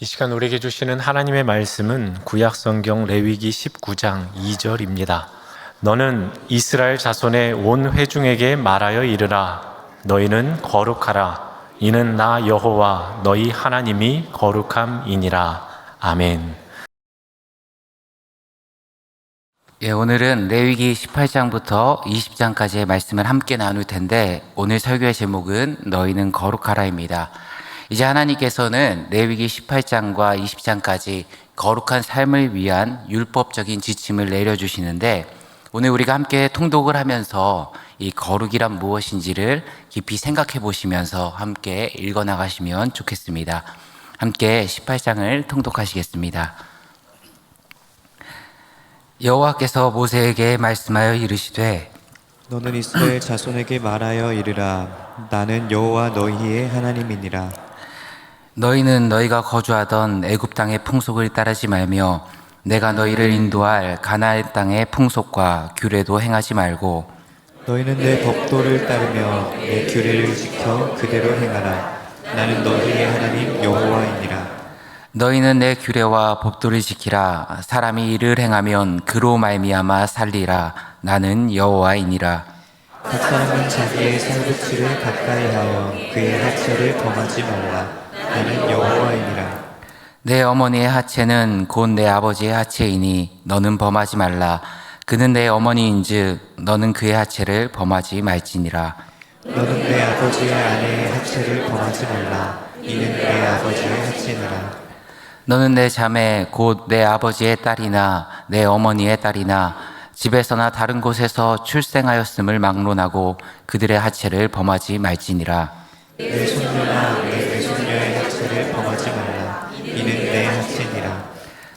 시간 우리에게 주시는 하나님의 말씀은 구약성경 레위기 19장 2절입니다. 너는 이스라엘 자손의 온 회중에게 말하여 이르라. 너희는 거룩하라. 이는 나 여호와 너희 하나님이 거룩함이니라. 아멘. 오늘은 레위기 18장부터 20장까지의 말씀을 함께 나눌 텐데, 오늘 설교의 제목은 너희는 거룩하라입니다. 이제 하나님께서는 레위기 18장과 20장까지 거룩한 삶을 위한 율법적인 지침을 내려주시는데, 오늘 우리가 함께 통독을 하면서 이 거룩이란 무엇인지를 깊이 생각해 보시면서 함께 읽어 나가시면 좋겠습니다. 함께 18장을 통독하시겠습니다. 여호와께서 모세에게 말씀하여 이르시되, 너는 이스라엘 자손에게 말하여 이르라. 나는 여호와 너희의 하나님이니라. 너희는 너희가 거주하던 애굽 땅의 풍속을 따르지 말며 내가 너희를 인도할 가나안 땅의 풍속과 규례도 행하지 말고, 너희는 내 법도를 따르며 내 규례를 지켜 그대로 행하라. 나는 너희의 하나님 여호와이니라. 너희는 내 규례와 법도를 지키라. 사람이 이를 행하면 그로 말미암아 살리라. 나는 여호와이니라. 각 사람은 자기의 살붙이를 가까이하여 그의 하체를 범하지 말라. 나는 여호와이니라. 내 어머니의 하체는 곧 내 아버지의 하체이니 너는 범하지 말라. 그는 내 어머니인즉 너는 그의 하체를 범하지 말지니라. 너는 내 아버지의 아내의 하체를 범하지 말라. 이는 내 아버지의 하체니라. 너는 내 자매 곧 내 아버지의 딸이나 내 어머니의 딸이나 집에서나 다른 곳에서 출생하였음을 막론하고 그들의 하체를 범하지 말지니라. 내 손녀나 내 외손녀의 하체를 범하지 말라. 이는 내 하체니라.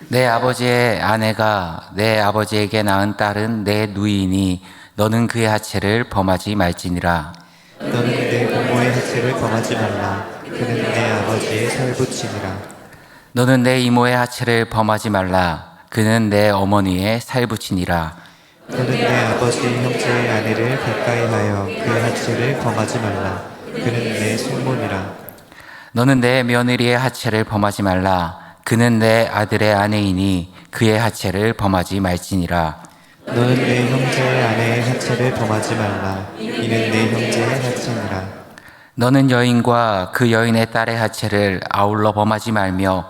내 아버지의 아내가 내 아버지에게 낳은 딸은 내 누이니 너는 그의 하체를 범하지 말지니라. 너는 내 부모의 하체를 범하지 말라. 그는 내 아버지의 살붙이니라. 너는 내 이모의 하체를 범하지 말라. 그는 내 어머니의 살붙이니라. 너는 내 아버지의 형제의 아내를 가까이하여 그의 하체를 범하지 말라. 그는 내 숙모니라. 너는 내 며느리의 하체를 범하지 말라. 그는 내 아들의 아내이니 그의 하체를 범하지 말지니라. 너는 내 형제의 아내의 하체를 범하지 말라. 이는 내 형제의 하체니라. 너는 여인과 그 여인의 딸의 하체를 아울러 범하지 말며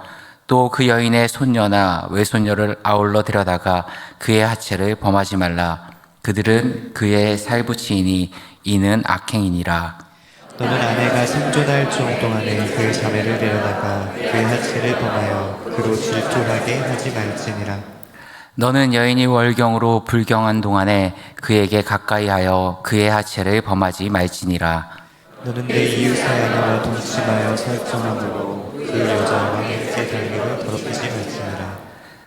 또 그 여인의 손녀나 외손녀를 아울러 데려다가 그의 하체를 범하지 말라. 그들은 그의 살붙이이니 이는 악행이니라. 너는 아내가 생존할 종 동안에 그 자매를 데려다가 그의 하체를 범하여 그로 질투하게 하지 말지니라. 너는 여인이 월경으로 불경한 동안에 그에게 가까이하여 그의 하체를 범하지 말지니라. 너는 내 이웃의 아내와 동침하여 살점함으로 그 여자와 형제 관계를 더럽히지 말지니라.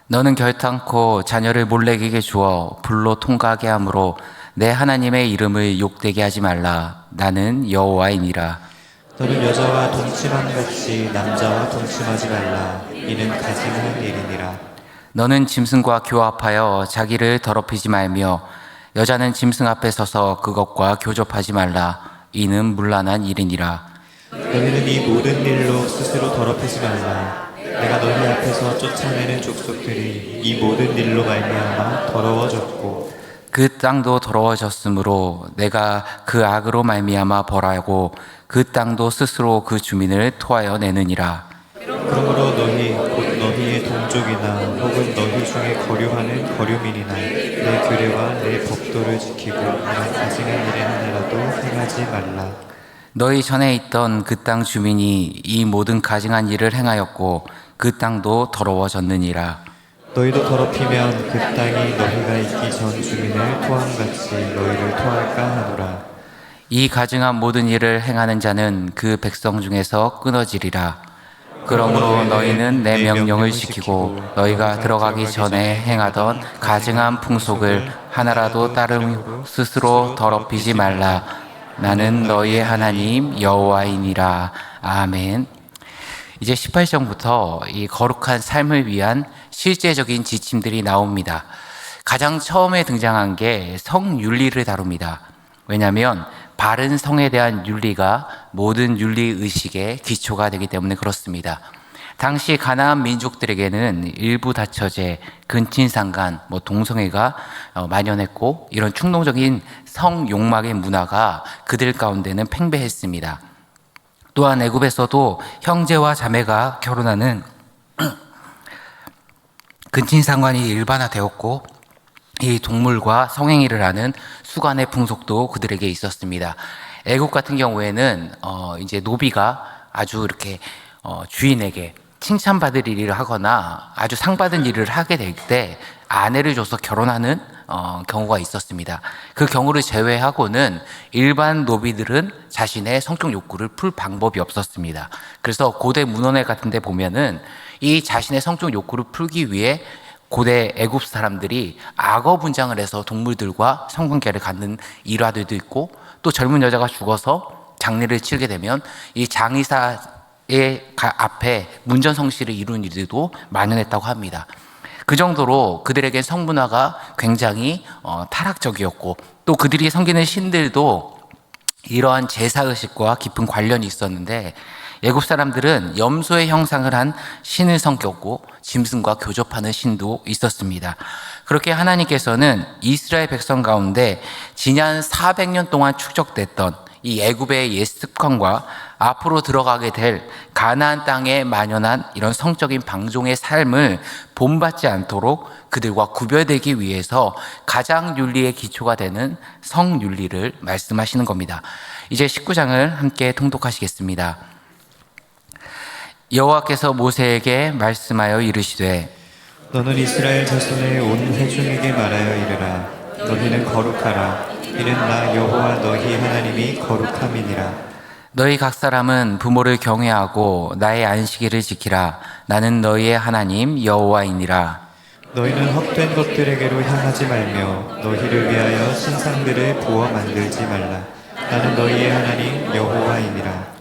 너는 결탄코 자녀를 몰래에게 주어 불로 통과하게 함으로 내 하나님의 이름을 욕되게 하지 말라. 나는 여호와이니라. 너는 여자와 동침함 같이 남자와 동침하지 말라. 이는 가증한 일이니라. 너는 짐승과 교합하여 자기를 더럽히지 말며 여자는 짐승 앞에 서서 그것과 교접하지 말라. 이는 문란한 일이니라. 너희는 이 모든 일로 스스로 더럽히지 말라. 내가 너희 앞에서 쫓아내는 족속들이 이 모든 일로 말미암아 더러워졌고 그 땅도 더러워졌으므로 내가 그 악으로 말미암아 벌하고 그 땅도 스스로 그 주민을 토하여 내느니라. 그러므로 너희 곧 너희의 동족이나 혹은 너희 중에 거류하는 거류민이나 내 규례와 내 법도를 지키고 이런 가증한 일의 하나라도 행하지 말라. 너희 전에 있던 그 땅 주민이 이 모든 가증한 일을 행하였고 그 땅도 더러워졌느니라. 너희도 더럽히면 그 땅이 너희가 있기 전 주민을 토함같이 너희를 토할까 하노라. 이 가증한 모든 일을 행하는 자는 그 백성 중에서 끊어지리라. 그러므로 너희는 내 명령을 지키고 너희가 들어가기 전에 행하던 가증한 풍속을 하나라도 따르며 스스로 더럽히지 말라. 나는 너희의 하나님 여호와이니라. 아멘. 이제 18장부터 이 거룩한 삶을 위한 실제적인 지침들이 나옵니다. 가장 처음에 등장한 게 성윤리를 다룹니다. 왜냐하면 바른 성에 대한 윤리가 모든 윤리 의식의 기초가 되기 때문에 그렇습니다. 당시 가나안 민족들에게는 일부 다처제, 근친상간, 동성애가 만연했고 이런 충동적인 성욕망의 문화가 그들 가운데는 팽배했습니다. 또한 애굽에서도 형제와 자매가 결혼하는 근친상간이 일반화되었고 이 동물과 성행위를 하는 수간의 풍속도 그들에게 있었습니다. 애굽 같은 경우에는 이제 노비가 아주 이렇게 주인에게 칭찬받을 일을 하거나 아주 상받은 일을 하게 될 때 아내를 줘서 결혼하는 경우가 있었습니다. 그 경우를 제외하고는 일반 노비들은 자신의 성적 욕구를 풀 방법이 없었습니다. 그래서 고대 문헌에 같은 데 보면은 이 자신의 성적 욕구를 풀기 위해 고대 애굽 사람들이 악어 분장을 해서 동물들과 성관계를 갖는 일화들도 있고, 또 젊은 여자가 죽어서 장례를 치르게 되면 이 장의사의 앞에 문전성시를 이룬 일들도 만연했다고 합니다. 그 정도로 그들에게 성문화가 굉장히 타락적이었고, 또 그들이 섬기는 신들도 이러한 제사의식과 깊은 관련이 있었는데, 애굽 사람들은 염소의 형상을 한 신을 섬겼고 짐승과 교접하는 신도 있었습니다. 그렇게 하나님께서는 이스라엘 백성 가운데 지난 400년 동안 축적됐던 이 애굽의 옛 습관과 앞으로 들어가게 될 가나안 땅에 만연한 이런 성적인 방종의 삶을 본받지 않도록 그들과 구별되기 위해서 가장 윤리의 기초가 되는 성윤리를 말씀하시는 겁니다. 이제 19장을 함께 통독하시겠습니다. 여호와께서 모세에게 말씀하여 이르시되 너는 이스라엘 자손의 온 회중에게 말하여 이르라. 너희는 거룩하라. 이는 나 여호와 너희 하나님이 거룩함이니라. 너희 각 사람은 부모를 경외하고 나의 안식일을 지키라. 나는 너희의 하나님 여호와이니라. 너희는 헛된 것들에게로 향하지 말며 너희를 위하여 신상들을 부어 만들지 말라. 나는 너희의 하나님 여호와이니라.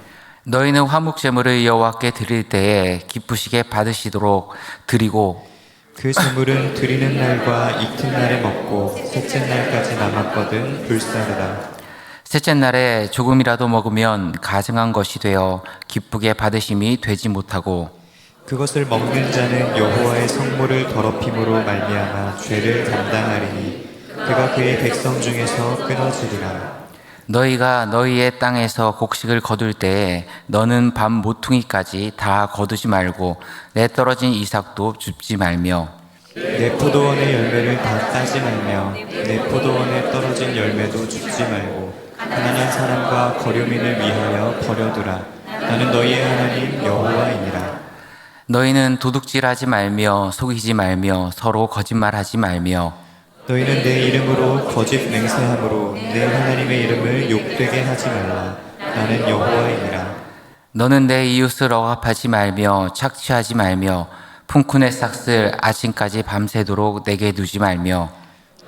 너희는 화목 제물을 여호와께 드릴 때에 기쁘시게 받으시도록 드리고 그 제물은 드리는 날과 이튿날에 먹고 셋째 날까지 남았거든 불사르다. 셋째 날에 조금이라도 먹으면 가증한 것이 되어 기쁘게 받으심이 되지 못하고 그것을 먹는 자는 여호와의 성물을 더럽힘으로 말미암아 죄를 담당하리니 그가 그의 백성 중에서 끊어지리라. 너희가 너희의 땅에서 곡식을 거둘 때에 너는 밤 모퉁이까지 다 거두지 말고 내 떨어진 이삭도 줍지 말며 내 포도원의 열매를 다 따지 말며 내 포도원에 떨어진 열매도 줍지 말고 가난한 사람과 거류민을 위하여 버려두라. 나는 너희의 하나님 여호와이니라. 너희는 도둑질하지 말며 속이지 말며 서로 거짓말하지 말며 너희는 내 이름으로 거짓 맹세함으로 내 하나님의 이름을 욕되게 하지 말라. 나는 여호와이니라. 너는 내 이웃을 억압하지 말며 착취하지 말며 품꾼의 삭슬 아침까지 밤새도록 내게 두지 말며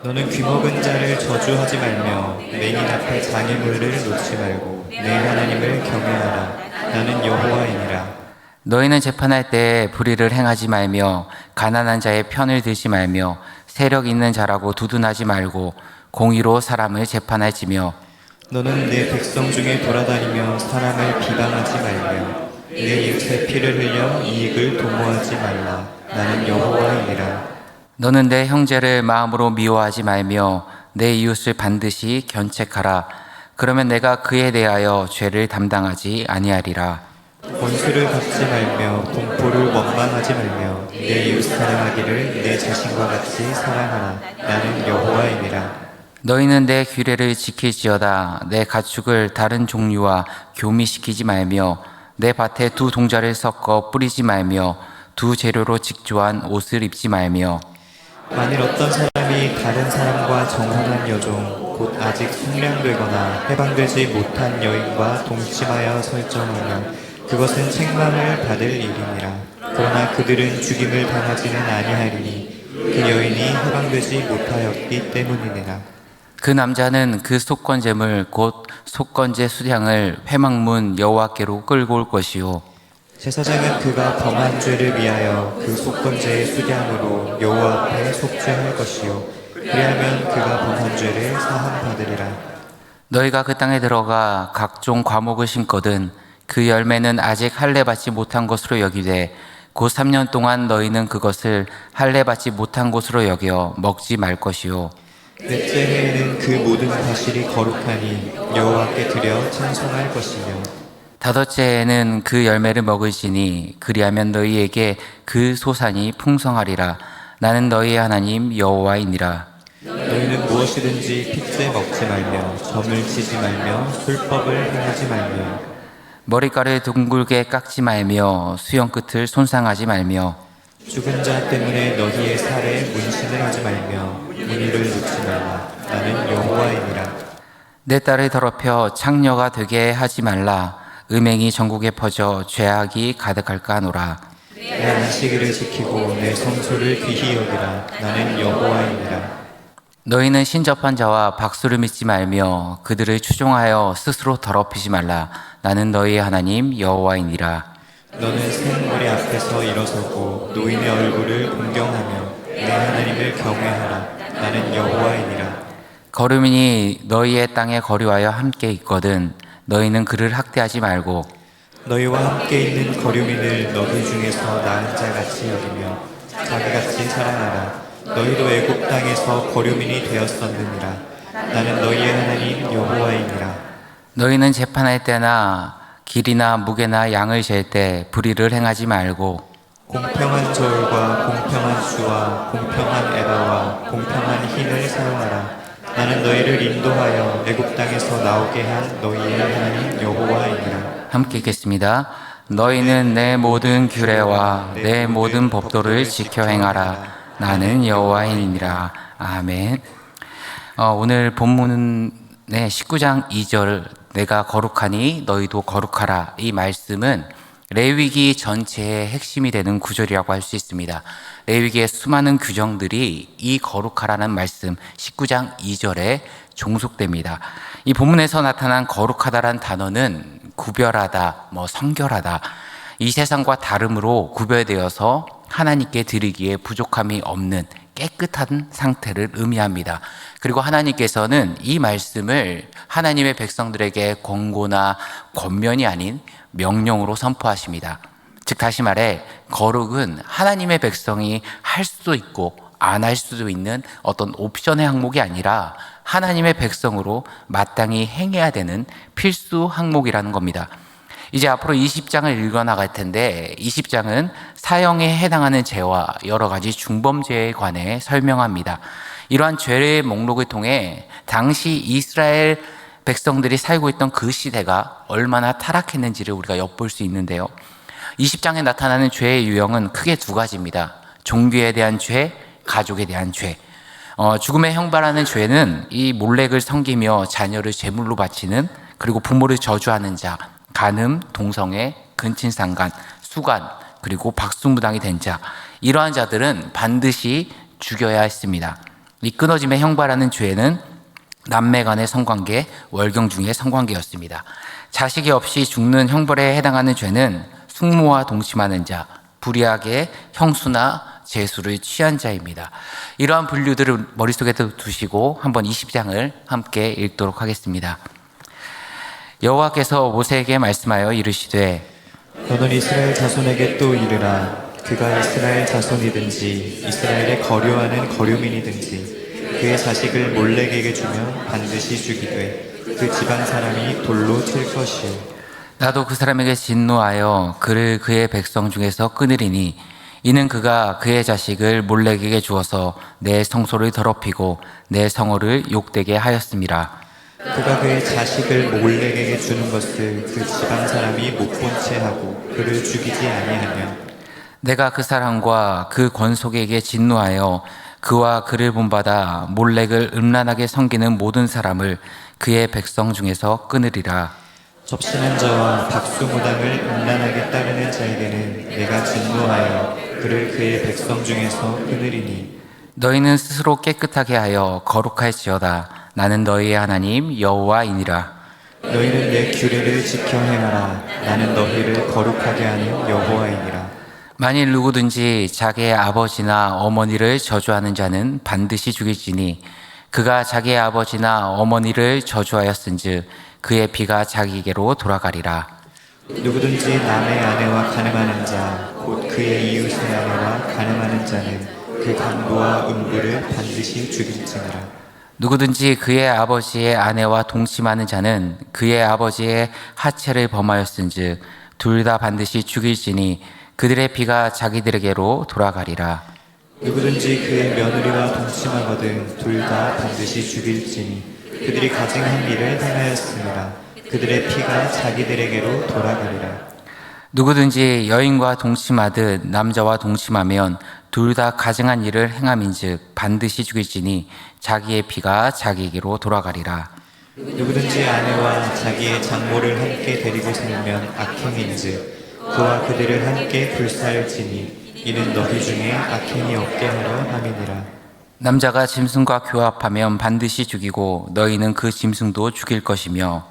너는 귀먹은 자를 저주하지 말며 맹인 앞에 장애물을 놓지 말고 내 하나님을 경외하라. 나는 여호와이니라. 너희는 재판할 때에 불의를 행하지 말며 가난한 자의 편을 들지 말며 세력 있는 자라고 두둔하지 말고 공의로 사람을 재판할지며 너는 내 백성 중에 돌아다니며 사람을 비방하지 말며 내 이웃의 피를 흘려 이익을 도모하지 말라. 나는 여호와이니라. 너는 내 형제를 마음으로 미워하지 말며 내 이웃을 반드시 견책하라. 그러면 내가 그에 대하여 죄를 담당하지 아니하리라. 원수를 갚지 말며 동포를 원망하지 말며 내 이웃 사랑하기를 내 자신과 같이 사랑하라. 나는 여호와이니라. 너희는 내 규례를 지킬지어다. 내 가축을 다른 종류와 교미시키지 말며 내 밭에 두 동자를 섞어 뿌리지 말며 두 재료로 직조한 옷을 입지 말며 만일 어떤 사람이 다른 사람과 정혼한 여종 곧 아직 숙량되거나 해방되지 못한 여인과 동침하여 설정하면 그것은 책망을 받을 일이니라. 그러나 그들은 죽임을 당하지는 아니하리니 그 여인이 해방되지 못하였기 때문이니라. 그 남자는 그 속건제물 곧 속건제 수량을 회막문 여호와께로 끌고 올 것이요 제사장은 그가 범한 죄를 위하여 그 속건제의 수량으로 여호와 앞에 속죄할 것이요 그리하면 그가 범한 죄를 사함받으리라. 너희가 그 땅에 들어가 각종 과목을 심거든 그 열매는 아직 할례 받지 못한 것으로 여기되 곧 3년 동안 너희는 그것을 할례 받지 못한 곳으로 여겨 먹지 말 것이요 넷째 해에는 그 모든 과실이 거룩하니 여호와께 드려 찬송할 것이며 다섯째 해에는 그 열매를 먹을지니 그리하면 너희에게 그 소산이 풍성하리라. 나는 너희의 하나님 여호와이니라. 너희는 무엇이든지 핏째 먹지 말며 점을 치지 말며 술법을 행하지 말며 머리카락을 둥글게 깎지 말며 수염 끝을 손상하지 말며 죽은 자 때문에 너희의 살에 문신을 하지 말며 무늬를 놓지 말라. 나는 여호와이니라. 내 딸을 더럽혀 창녀가 되게 하지 말라. 음행이 전국에 퍼져 죄악이 가득할까 하노라. 내 안식일을 지키고 내 성소를 귀히 여기라. 나는 여호와이니라. 너희는 신접한 자와 박수를 믿지 말며 그들을 추종하여 스스로 더럽히지 말라. 나는 너희의 하나님 여호와이니라. 너는 생머리 앞에서 일어서고 노인의 얼굴을 공경하며 내 하나님을 경외하라. 나는 여호와이니라. 거류민이 너희의 땅에 거류하여 함께 있거든 너희는 그를 학대하지 말고 너희와 함께 있는 거류민을 너희 중에서 나은 자같이 여기며 자기같이 사랑하라. 너희도 애굽 땅에서 거류민이 되었었느니라. 나는 너희의 하나님 여호와이니라. 너희는 재판할 때나 길이나 무게나 양을 잴 때 불의를 행하지 말고 공평한 저울과 공평한 수와 공평한 에바와 공평한 흰을 사용하라. 나는 너희를 인도하여 애굽 땅에서 나오게 한 너희의 하나님 여호와이니라. 함께 읽겠습니다. 너희는 내 모든 규례와 내 모든 법도를 지켜 행하라. 나는 여호와이니라. 아멘. 오늘 본문은 19장 2절 내가 거룩하니 너희도 거룩하라. 이 말씀은 레위기 전체의 핵심이 되는 구절이라고 할 수 있습니다. 레위기의 수많은 규정들이 이 거룩하라는 말씀 19장 2절에 종속됩니다. 이 본문에서 나타난 거룩하다란 단어는 구별하다, 성결하다, 이 세상과 다름으로 구별되어서 하나님께 드리기에 부족함이 없는 깨끗한 상태를 의미합니다. 그리고 하나님께서는 이 말씀을 하나님의 백성들에게 권고나 권면이 아닌 명령으로 선포하십니다. 즉 다시 말해 거룩은 하나님의 백성이 할 수도 있고 안 할 수도 있는 어떤 옵션의 항목이 아니라 하나님의 백성으로 마땅히 행해야 되는 필수 항목이라는 겁니다. 이제 앞으로 20장을 읽어나갈 텐데 20장은 사형에 해당하는 죄와 여러 가지 중범죄에 관해 설명합니다. 이러한 죄의 목록을 통해 당시 이스라엘 백성들이 살고 있던 그 시대가 얼마나 타락했는지를 우리가 엿볼 수 있는데요. 20장에 나타나는 죄의 유형은 크게 두 가지입니다. 종교에 대한 죄, 가족에 대한 죄. 죽음의 형벌하는 죄는 이 몰렉을 섬기며 자녀를 제물로 바치는, 그리고 부모를 저주하는 자, 간음, 동성애, 근친상간, 수간, 그리고 박수무당이 된 자, 이러한 자들은 반드시 죽여야 했습니다. 이 끊어짐의 형벌하는 죄는 남매 간의 성관계, 월경 중의 성관계였습니다. 자식이 없이 죽는 형벌에 해당하는 죄는 숙모와 동침하는 자, 불의하게 형수나 제수를 취한 자입니다. 이러한 분류들을 머릿속에 두시고 한번 20장을 함께 읽도록 하겠습니다. 여호와께서 모세에게 말씀하여 이르시되 너는 이스라엘 자손에게 또 이르라. 그가 이스라엘 자손이든지 이스라엘에 거류하는 거류민이든지 그의 자식을 몰렉에게 주면 반드시 죽이되 그 지방 사람이 돌로 칠 것이요. 나도 그 사람에게 진노하여 그를 그의 백성 중에서 끊으리니 이는 그가 그의 자식을 몰렉에게 주어서 내 성소를 더럽히고 내 성호를 욕되게 하였음이라. 그가 그의 자식을 몰렉에게 주는 것을 그 지방 사람이 못 본 채 하고 그를 죽이지 아니하면 내가 그 사람과 그 권속에게 진노하여 그와 그를 본받아 몰렉을 음란하게 섬기는 모든 사람을 그의 백성 중에서 끊으리라. 접신한 자와 박수무당을 음란하게 따르는 자에게는 내가 진노하여 그를 그의 백성 중에서 끊으리니 너희는 스스로 깨끗하게 하여 거룩할지어다. 나는 너희의 하나님 여호와이니라. 너희는 내 규례를 지켜 행하라. 나는 너희를 거룩하게 하는 여호와이니라. 만일 누구든지 자기의 아버지나 어머니를 저주하는 자는 반드시 죽일지니 그가 자기의 아버지나 어머니를 저주하였은즉 그의 피가 자기에게로 돌아가리라. 누구든지 남의 아내와 간음하는 자, 곧 그의 이웃의 아내와 간음하는 자는 그 강도와 음부를 반드시 죽일지니라. 누구든지 그의 아버지의 아내와 동침하는 자는 그의 아버지의 하체를 범하였은즉 둘 다 반드시 죽일지니 그들의 피가 자기들에게로 돌아가리라. 누구든지 그의 며느리와 동침하거든 둘 다 반드시 죽일지니 그들이 가증한 일을 행하였습니다. 그들의 피가 자기들에게로 돌아가리라. 누구든지 여인과 동침하듯 남자와 동침하면 둘 다 가증한 일을 행함인즉 반드시 죽일지니 자기의 피가 자기에게로 돌아가리라. 누구든지 아내와 자기의 장모를 함께 데리고 살면 악행인즉 그와 그들을 함께 불사할지니 이는 너희 중에 악행이 없게 하려 함이니라. 남자가 짐승과 교합하면 반드시 죽이고 너희는 그 짐승도 죽일 것이며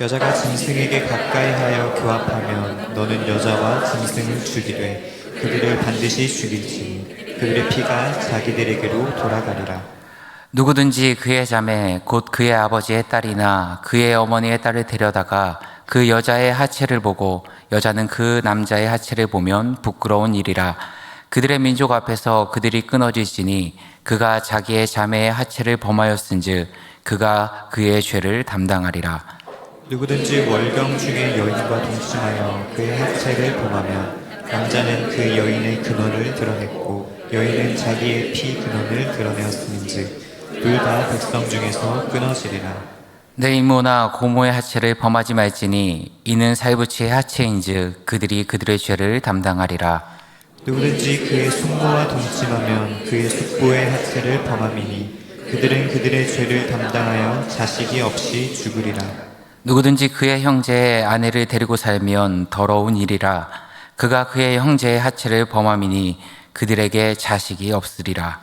여자가 짐승에게 가까이 하여 교합하면 너는 여자와 짐승을 죽이되 그들을 반드시 죽일지니 그들의 피가 자기들에게로 돌아가리라. 누구든지 그의 자매 곧 그의 아버지의 딸이나 그의 어머니의 딸을 데려다가 그 여자의 하체를 보고 여자는 그 남자의 하체를 보면 부끄러운 일이라. 그들의 민족 앞에서 그들이 끊어질지니 그가 자기의 자매의 하체를 범하였은즉 그가 그의 죄를 담당하리라. 누구든지 월경 중에 여인과 동침하여 그의 하체를 범하면 남자는 그 여인의 근원을 드러냈고 여인은 자기의 피 근원을 드러내었음인즉 둘 다 백성 중에서 끊어지리라. 내 이모나 고모의 하체를 범하지 말지니 이는 살부치의 하체인즉 그들이 그들의 죄를 담당하리라. 누구든지 그의 숙모와 동침하면 그의 숙부의 하체를 범함이니 그들은 그들의 죄를 담당하여 자식이 없이 죽으리라. 누구든지 그의 형제의 아내를 데리고 살면 더러운 일이라. 그가 그의 형제의 하체를 범함이니 그들에게 자식이 없으리라.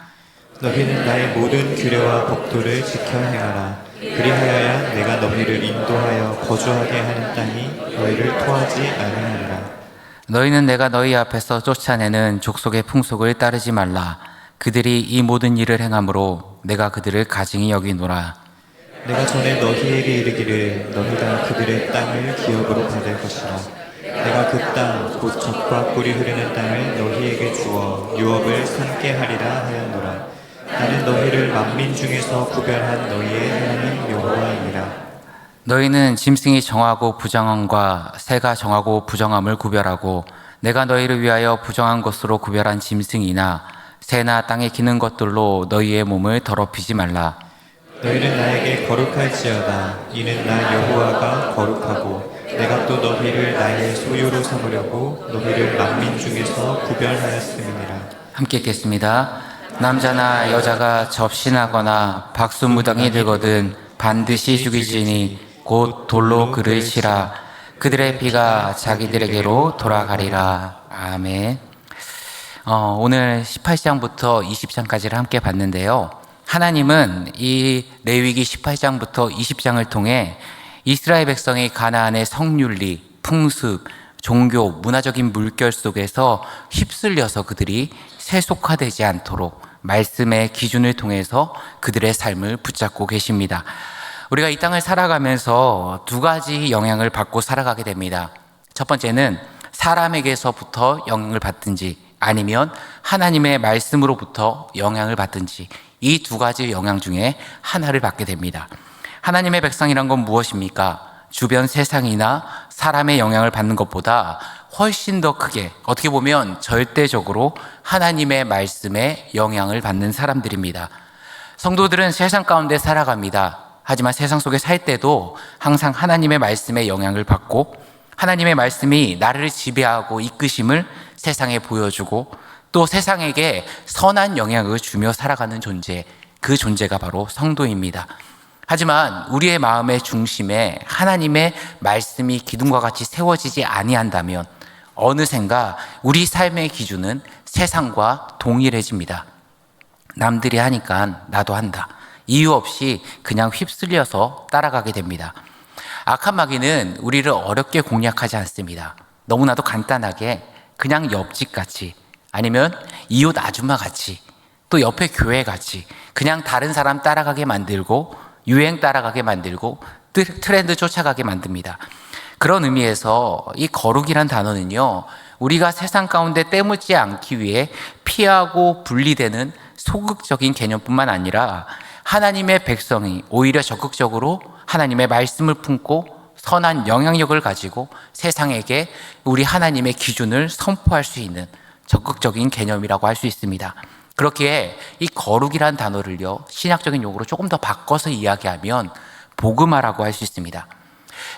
너희는 나의 모든 규례와 법도를 지켜 행하라. 그리하여야 내가 너희를 인도하여 거주하게 하는 땅이 너희를 토하지 아니하리라. 너희는 내가 너희 앞에서 쫓아내는 족속의 풍속을 따르지 말라. 그들이 이 모든 일을 행함으로 내가 그들을 가증히 여기노라. 내가 전에 너희에게 이르기를 너희가 그들의 땅을 기업으로 받을 것이라. 내가 그 땅 곧 젖과 꿀이 흐르는 땅을 너희에게 주어 유업을 삼게 하리라 하였노라. 나는 너희를 만민 중에서 구별한 너희의 하나님 여호와이니라. 너희는 짐승이 정하고 부정함과 새가 정하고 부정함을 구별하고 내가 너희를 위하여 부정한 것으로 구별한 짐승이나 새나 땅에 기는 것들로 너희의 몸을 더럽히지 말라. 너희는 나에게 거룩할지어다. 이는 나 여호와가 거룩하고 내가 또 너희를 나의 소유로 삼으려고 너희를 만민 중에서 구별하였음이니라. 함께 읽겠습니다. 남자나 여자가 접신하거나 박수무당이 들거든 반드시 죽일지니 곧 돌로 그를 치라. 그들의 피가 자기들에게로 돌아가리라. 아멘. 오늘 18장부터 20장까지를 함께 봤는데요. 하나님은 이 레위기 18장부터 20장을 통해 이스라엘 백성이 가나안의 성윤리, 풍습, 종교, 문화적인 물결 속에서 휩쓸려서 그들이 세속화되지 않도록 말씀의 기준을 통해서 그들의 삶을 붙잡고 계십니다. 우리가 이 땅을 살아가면서 두 가지 영향을 받고 살아가게 됩니다. 첫 번째는 사람에게서부터 영향을 받든지 아니면 하나님의 말씀으로부터 영향을 받든지 이 두 가지 영향 중에 하나를 받게 됩니다. 하나님의 백성이란 건 무엇입니까? 주변 세상이나 사람의 영향을 받는 것보다 훨씬 더 크게 어떻게 보면 절대적으로 하나님의 말씀에 영향을 받는 사람들입니다. 성도들은 세상 가운데 살아갑니다. 하지만 세상 속에 살 때도 항상 하나님의 말씀에 영향을 받고 하나님의 말씀이 나를 지배하고 이끄심을 세상에 보여주고 또 세상에게 선한 영향을 주며 살아가는 존재, 그 존재가 바로 성도입니다. 하지만 우리의 마음의 중심에 하나님의 말씀이 기둥과 같이 세워지지 아니한다면 어느샌가 우리 삶의 기준은 세상과 동일해집니다. 남들이 하니까 나도 한다. 이유 없이 그냥 휩쓸려서 따라가게 됩니다. 악한 마귀는 우리를 어렵게 공략하지 않습니다. 너무나도 간단하게 그냥 옆집같이 아니면 이웃 아줌마같이 또 옆에 교회같이 그냥 다른 사람 따라가게 만들고 유행 따라가게 만들고 트렌드 쫓아가게 만듭니다. 그런 의미에서 이 거룩이란 단어는요, 우리가 세상 가운데 때묻지 않기 위해 피하고 분리되는 소극적인 개념뿐만 아니라 하나님의 백성이 오히려 적극적으로 하나님의 말씀을 품고 선한 영향력을 가지고 세상에게 우리 하나님의 기준을 선포할 수 있는 적극적인 개념이라고 할 수 있습니다. 그렇기에 이 거룩이란 단어를요, 신약적인 용어로 조금 더 바꿔서 이야기하면 복음화라고 할 수 있습니다.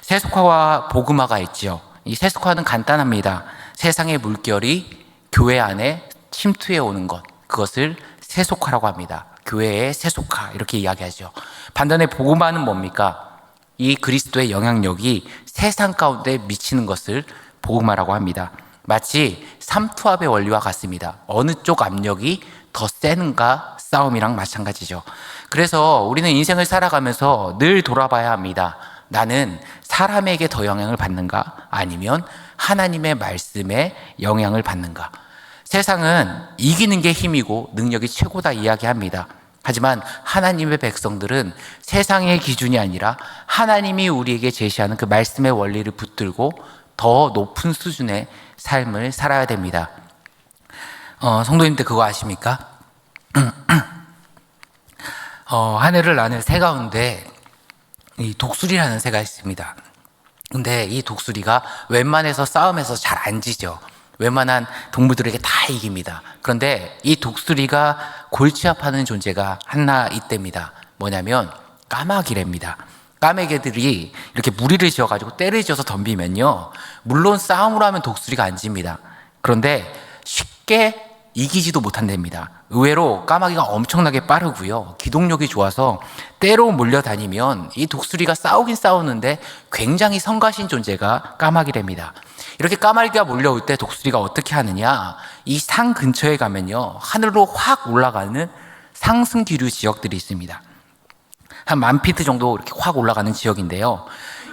세속화와 복음화가 있죠. 이 세속화는 간단합니다. 세상의 물결이 교회 안에 침투해 오는 것, 그것을 세속화라고 합니다. 교회의 세속화, 이렇게 이야기하죠. 반면에 복음화는 뭡니까? 이 그리스도의 영향력이 세상 가운데 미치는 것을 복음화라고 합니다. 마치 삼투압의 원리와 같습니다. 어느 쪽 압력이 더 세는가 싸움이랑 마찬가지죠. 그래서 우리는 인생을 살아가면서 늘 돌아봐야 합니다. 나는 사람에게 더 영향을 받는가? 아니면 하나님의 말씀에 영향을 받는가? 세상은 이기는 게 힘이고 능력이 최고다 이야기합니다. 하지만 하나님의 백성들은 세상의 기준이 아니라 하나님이 우리에게 제시하는 그 말씀의 원리를 붙들고 더 높은 수준의 삶을 살아야 됩니다. 성도님들 그거 아십니까? 하늘을 나는 새 가운데 이 독수리라는 새가 있습니다. 근데 이 독수리가 웬만해서 싸움에서 잘 안 지죠. 웬만한 동물들에게 다 이깁니다. 그런데 이 독수리가 골치 아파하는 존재가 하나 있답니다. 뭐냐면 까마귀랍니다. 까마귀들이 이렇게 무리를 지어가지고 떼를 지어서 덤비면요, 물론 싸움으로 하면 독수리가 안 집니다. 그런데 쉽게 이기지도 못한답니다. 의외로 까마귀가 엄청나게 빠르고요, 기동력이 좋아서 때로 몰려다니면 이 독수리가 싸우긴 싸우는데 굉장히 성가신 존재가 까마귀랍니다. 이렇게 까마귀가 몰려올 때 독수리가 어떻게 하느냐, 이 산 근처에 가면요, 하늘로 확 올라가는 상승 기류 지역들이 있습니다. 한 10,000피트 정도 이렇게 확 올라가는 지역인데요,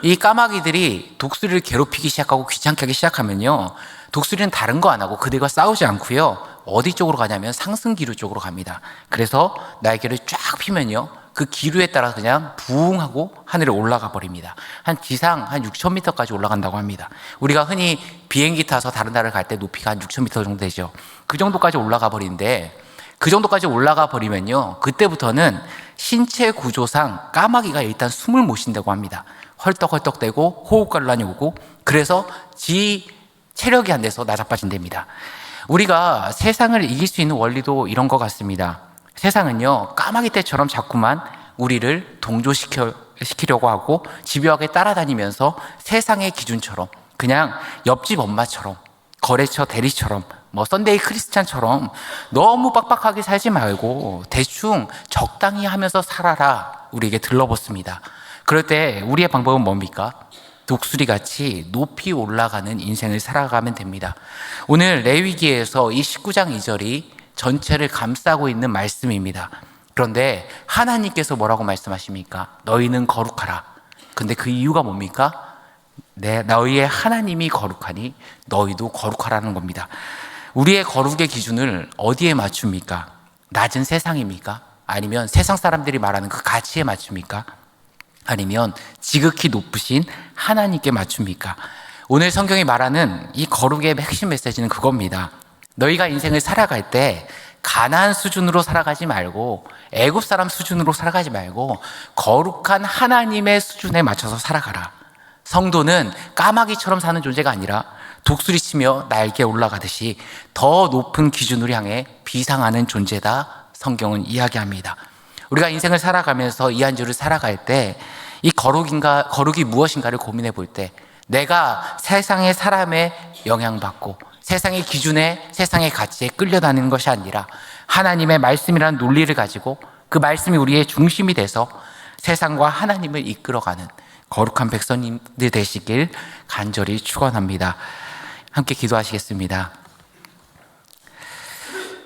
이 까마귀들이 독수리를 괴롭히기 시작하고 귀찮게 하기 시작하면요, 독수리는 다른 거 안 하고 그들과 싸우지 않고요, 어디 쪽으로 가냐면 상승 기류 쪽으로 갑니다. 그래서 날개를 쫙 펴면요, 그 기류에 따라서 그냥 부웅 하고 하늘에 올라가 버립니다. 한 지상 한 6,000m까지 올라간다고 합니다. 우리가 흔히 비행기 타서 다른 나라를 갈 때 높이가 한 6,000m 정도 되죠. 그 정도까지 올라가 버리는데, 그 정도까지 올라가 버리면요, 그때부터는 신체 구조상 까마귀가 일단 숨을 못 쉰다고 합니다. 헐떡헐떡대고 호흡곤란이 오고, 그래서 지 체력이 안 돼서 나자빠진답니다. 우리가 세상을 이길 수 있는 원리도 이런 것 같습니다. 세상은요, 까마귀 떼처럼 자꾸만 우리를 동조시키려고 하고 집요하게 따라다니면서 세상의 기준처럼, 그냥 옆집 엄마처럼, 거래처 대리처럼, 썬데이 크리스찬처럼 너무 빡빡하게 살지 말고 대충 적당히 하면서 살아라, 우리에게 들러붙습니다. 그럴 때 우리의 방법은 뭡니까? 독수리같이 높이 올라가는 인생을 살아가면 됩니다. 오늘 레위기에서 이 19장 2절이 전체를 감싸고 있는 말씀입니다. 그런데 하나님께서 뭐라고 말씀하십니까? 너희는 거룩하라. 근데 그 이유가 뭡니까? 너희의 하나님이 거룩하니 너희도 거룩하라는 겁니다. 우리의 거룩의 기준을 어디에 맞춥니까? 낮은 세상입니까? 아니면 세상 사람들이 말하는 그 가치에 맞춥니까? 아니면 지극히 높으신 하나님께 맞춥니까? 오늘 성경이 말하는 이 거룩의 핵심 메시지는 그겁니다. 너희가 인생을 살아갈 때 가나안 수준으로 살아가지 말고, 애굽 사람 수준으로 살아가지 말고 거룩한 하나님의 수준에 맞춰서 살아가라. 성도는 까마귀처럼 사는 존재가 아니라 독수리치며 날개 올라가듯이 더 높은 기준으로 향해 비상하는 존재다, 성경은 이야기합니다. 우리가 인생을 살아가면서 이 한 주를 살아갈 때 이 거룩이 무엇인가를 고민해 볼 때, 내가 세상의 사람에 영향받고 세상의 기준에, 세상의 가치에 끌려다니는 것이 아니라 하나님의 말씀이라는 논리를 가지고 그 말씀이 우리의 중심이 돼서 세상과 하나님을 이끌어가는 거룩한 백성님들 되시길 간절히 축원합니다. 함께 기도하시겠습니다.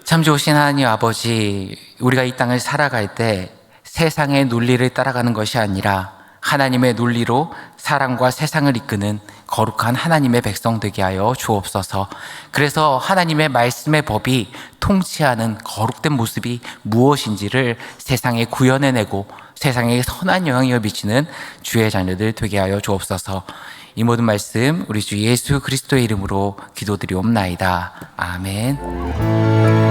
참 좋으신 하나님 아버지, 우리가 이 땅을 살아갈 때 세상의 논리를 따라가는 것이 아니라 하나님의 논리로 사람과 세상을 이끄는 거룩한 하나님의 백성 되게 하여 주옵소서. 그래서 하나님의 말씀의 법이 통치하는 거룩된 모습이 무엇인지를 세상에 구현해내고 세상에 선한 영향력을 미치는 주의 자녀들 되게 하여 주옵소서. 이 모든 말씀 우리 주 예수 그리스도의 이름으로 기도드리옵나이다. 아멘.